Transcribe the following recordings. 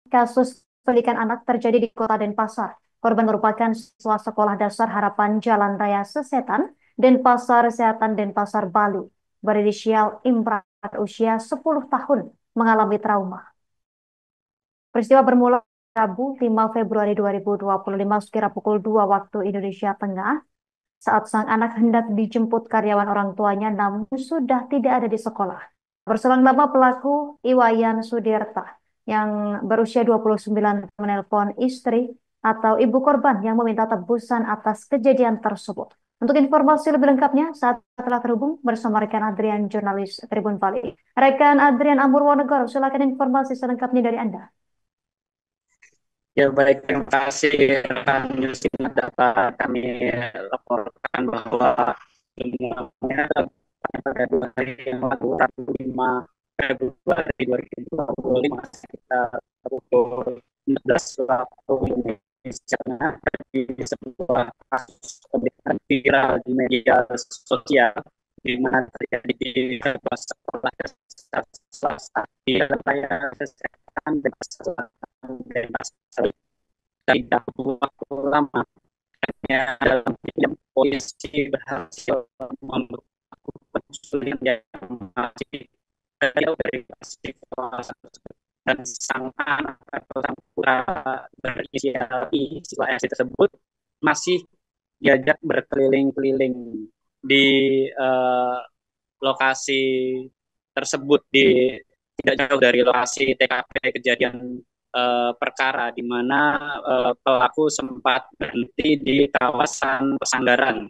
Kasus penculikan anak terjadi di Kota Denpasar. Korban merupakan siswa Sekolah Dasar Harapan Jalan Raya Sesetan, Denpasar Selatan, Denpasar, Bali. Berinisial Imran, usia 10 tahun, mengalami trauma. Peristiwa bermula Rabu 5 Februari 2025 sekira pukul 2 waktu Indonesia Tengah saat sang anak hendak dijemput karyawan orang tuanya namun sudah tidak ada di sekolah. Berselang lama pelaku Iwayan Sudirta yang berusia 29 menelpon istri atau ibu korban yang meminta tebusan atas kejadian tersebut. Untuk informasi lebih lengkapnya, saat telah terhubung bersama rekan Adrian, jurnalis Tribun Bali. Rekan Adrian Amurwonegoro, silakan informasi selengkapnya dari Anda. Ya baik, terima kasih rekan Justina. Dapat kami laporkan bahwa semuanya pada 2 hari yang lalu, Rabu 5 Februari 2025 sekitar pukul 14 waktu Indonesia Tengah, di sebuah kasus yang viral di media sosial di mana terjadi di sebuah sekolah swasta di wilayah Kesehatan dan Selatan dan tidak butuh waktu lama. Hanya dalam jam polisi berhasil membuka penculikan yang masih jauh dari psikologi dan sang anak atau sang putra berinisial I, siswa S tersebut masih diajak berkeliling-keliling di lokasi tersebut, di tidak jauh dari lokasi TKP kejadian perkara, di mana pelaku sempat berhenti di kawasan Pesanggaran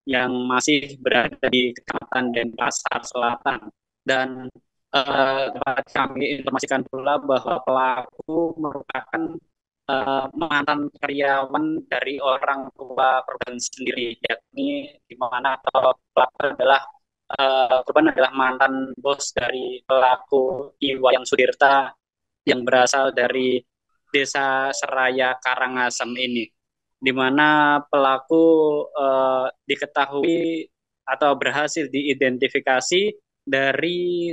yang masih berada di Kecamatan Denpasar Selatan. Dan dapat kami informasikan pula bahwa pelaku merupakan mantan karyawan dari orang tua korban sendiri, yakni di mana pelaku adalah korban adalah mantan bos dari pelaku Iwayan Sudirta yang berasal dari Desa Seraya Karangasem ini, di mana pelaku diketahui atau berhasil diidentifikasi dari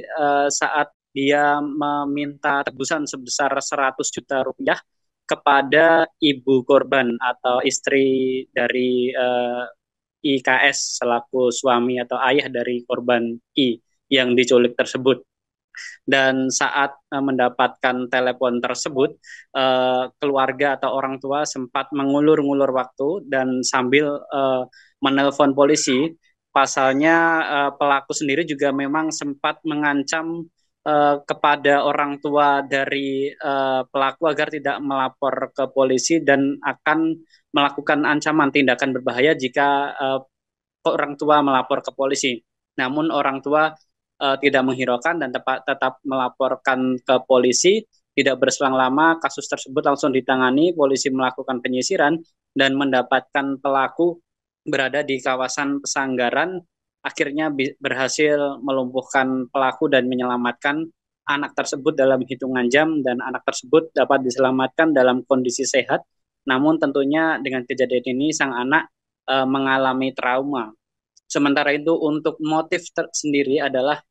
saat dia meminta tebusan sebesar 100 juta rupiah kepada ibu korban atau istri dari IKS selaku suami atau ayah dari korban I yang diculik tersebut. Dan saat mendapatkan telepon tersebut, keluarga atau orang tua sempat mengulur-ngulur waktu dan sambil menelpon polisi. Pasalnya pelaku sendiri juga memang sempat mengancam kepada orang tua dari pelaku agar tidak melapor ke polisi dan akan melakukan ancaman tindakan berbahaya jika orang tua melapor ke polisi. Namun orang tua tidak menghiraukan dan tetap melaporkan ke polisi. Tidak berselang lama kasus tersebut langsung ditangani, polisi melakukan penyisiran dan mendapatkan pelaku berada di kawasan Pesanggaran, akhirnya berhasil melumpuhkan pelaku dan menyelamatkan anak tersebut dalam hitungan jam, dan anak tersebut dapat diselamatkan dalam kondisi sehat. Namun tentunya dengan kejadian ini sang anak mengalami trauma. Sementara itu untuk motif sendiri adalah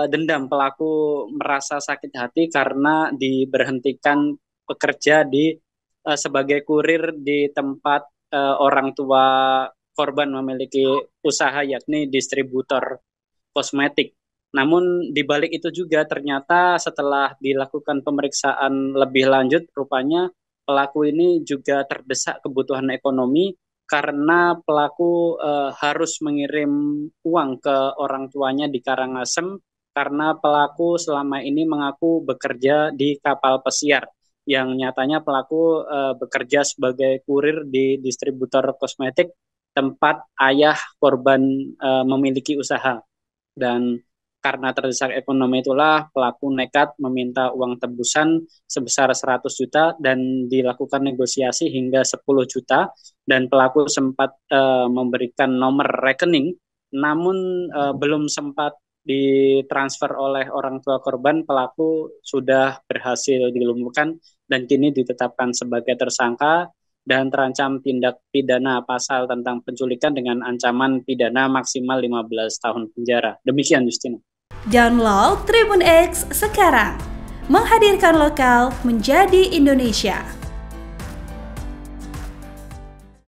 dendam. Pelaku merasa sakit hati karena diberhentikan bekerja di sebagai kurir di tempat orang tua korban memiliki usaha, yakni distributor kosmetik. Namun di balik itu juga ternyata setelah dilakukan pemeriksaan lebih lanjut, rupanya pelaku ini juga terdesak kebutuhan ekonomi karena pelaku harus mengirim uang ke orang tuanya di Karangasem, karena pelaku selama ini mengaku bekerja di kapal pesiar, yang nyatanya pelaku bekerja sebagai kurir di distributor kosmetik tempat ayah korban memiliki usaha. Dan karena terdesak ekonomi itulah pelaku nekat meminta uang tebusan sebesar 100 juta dan dilakukan negosiasi hingga 10 juta, dan pelaku sempat memberikan nomor rekening, namun belum sempat ditransfer oleh orang tua korban. Pelaku sudah berhasil dilumpuhkan dan kini ditetapkan sebagai tersangka dan terancam tindak pidana pasal tentang penculikan dengan ancaman pidana maksimal 15 tahun penjara. Demikian, Justina. Download Tribun X sekarang, menghadirkan lokal menjadi Indonesia.